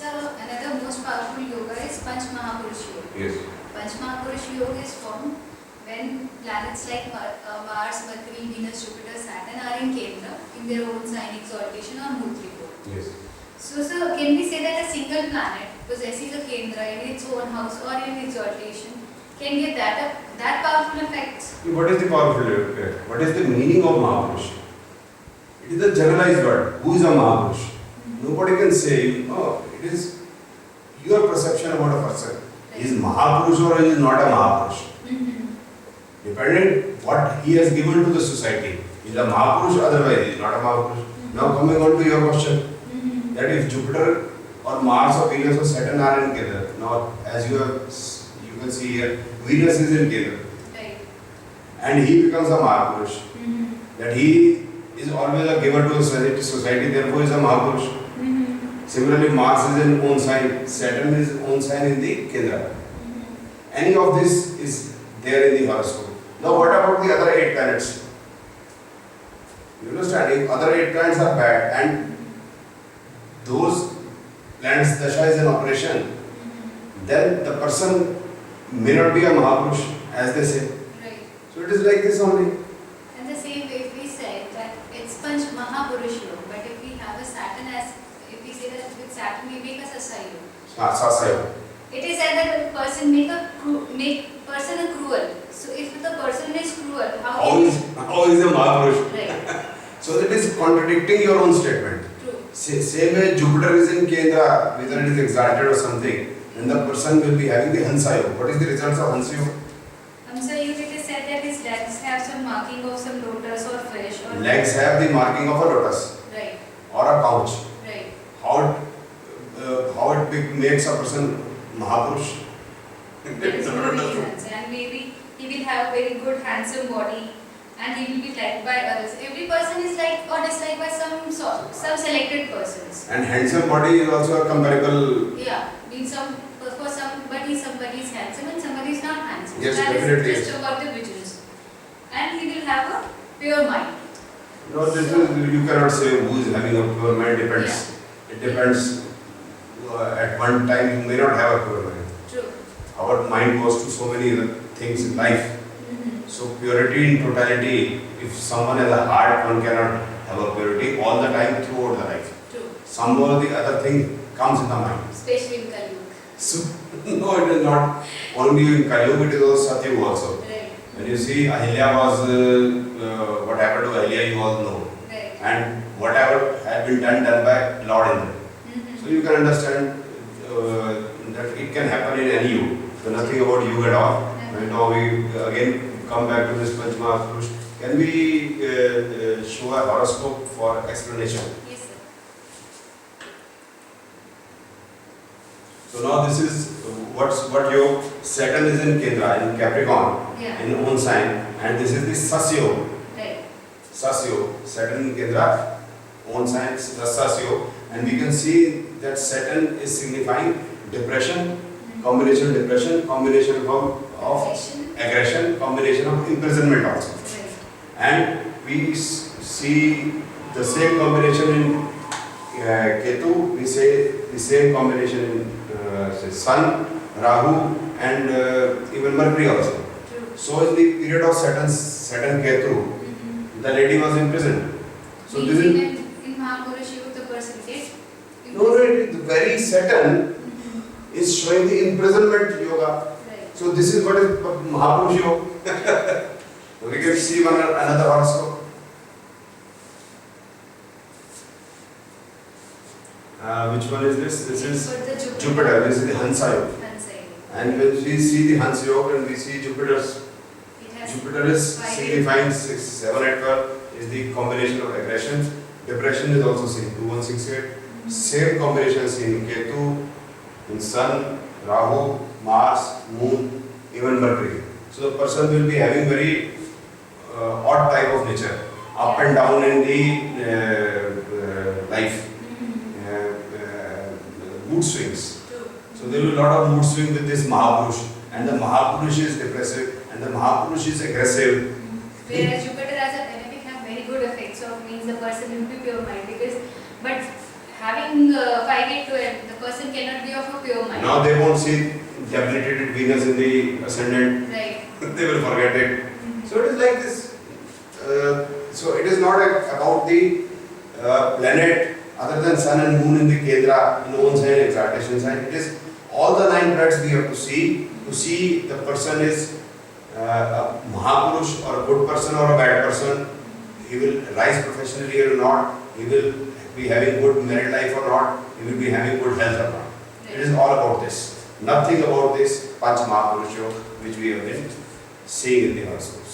So another most powerful yoga is Panch Mahapurush Yoga. Yes. Panch Mahapurush Yoga is formed when planets like Mars, Mercury, Venus, Jupiter, Saturn are in Kendra in their own sign exaltation or Mutriko. Yes. So can we say that a single planet possesses a Kendra in its own house or in exaltation can give that powerful effects? What is the powerful effect? What is the meaning of Mahapurush? It is a generalized word. Who is a Mahapurush? Nobody can say, oh, it is your perception about a person. He is Mahapurush or he is not a Mahapurush. Depending what he has given to the society. He is a Mahapurush, otherwise he is not a Mahapurush. Now coming on to your question, that if Jupiter or Mars or Venus or Saturn are in Kendra, now as you can see here, Venus is in Kendra. Right. And he becomes a Mahapurush. That he is always a giver to society, therefore is a Mahapurush. Similarly, Mars is in own sign, Saturn is own sign in the Kendra. Any of this is there in the horoscope. Now what about the other 8 planets? You understand, if other 8 planets are bad and those planets dasha is in operation, then the person may not be a Mahapurush, as they say. Right. So it is like this only. And the same way if we say that it's Panch Mahapurush Yoga, but if we have a Saturn as, if we say that with Saturn we make a Sasa Yoga. Sasaya. It is either the person make person a cruel. So if the person is cruel, how is a Mahapurush? Right. So that is contradicting your own statement. True. Same way Jupiter is in Kendra, whether it is exalted or something, then the person will be having the Hansa Yoga. What is the results of Hansa Yoga? So you it is said that his legs have some marking of some lotus or fish or Legs have the marking of a lotus. Right. Or a couch. Right. How it makes a person Mahapurush? There is no reasons, and maybe he will have a very good handsome body and he will be liked by others. Every person is liked or disliked by some selected persons. And handsome body is also a comparable. Yeah, means for somebody is handsome and somebody is not handsome. Yes, that definitely. is just about the vigilance. And he will have a pure mind. No, this is, you cannot say who is having a pure mind. Depends. Yeah. It depends. At one time you may not have a pure mind. True. Our mind goes to so many other things in life. So purity in totality, if someone has a heart, one cannot have a purity all the time throughout the life. True. Some or the other thing comes in the mind. Especially in Kali Yuga. So, no, it is not only in Kali Yuga, it is also Satyuga also. Right. When you see Ahilya was, what happened to Ahilya, you all know. Right. And whatever had been done by Lord Indra. So you can understand that it can happen in any yuga. So nothing about yuga at all. And now we again come back to this Panch Mahapurush. Can we show a horoscope for explanation? Yes, sir. So now this is what your Saturn is in Kendra, in Capricorn, Yeah. in own sign, and this is the Sasyo. Right. Sasyo, Saturn in Kendra, own sign, Sasyo, and we can see that Saturn is signifying depression, combination of aggression, combination of imprisonment also. Right. And we see the same combination in Ketu, we say the same combination in Sun, Rahu, and even Mercury also. True. So in the period of Saturn Ketu, the lady was imprisoned. So this is in Mahapurush Yoga the person gets. no, the very Saturn is showing the imprisonment yoga. Right. So this is what is Mahapurush Yoga. We can see another horoscope. Which one is this? This is Jupiter. This is the Hansa Yoga. And when we see the Hansa Yoga and we see Jupiter is signifying 6, 7, 8, 12 is the combination of aggression. Depression is also seen 2, 1, 6, 8. Same combination seen in Ketu, in Sun, Rahu, Mars, Moon, even Mercury. So the person will be having very odd type of nature, up and down in the life, mood swings. So there will be a lot of mood swing with this Mahapurush, and the Mahapurush is depressive and the Mahapurush is aggressive. Whereas Jupiter as a dynamic have very good effects of means the person will be pure mind but having 5 8 12, the person cannot be of a pure mind. Now they won't see debilitated Venus in the ascendant. Right. They will forget it. So it is like this. So it is not about the planet other than Sun and Moon in the Kendra, in own sign, exaltation sign. It is all the 9 planets we have to see the person is a Mahapurush or a good person or a bad person. He will rise professionally or not. He will be having good married life or not. He will be having good health or not. It is all about this. Nothing about this Panch Mahapurusha which we have been seeing in the horoscopes.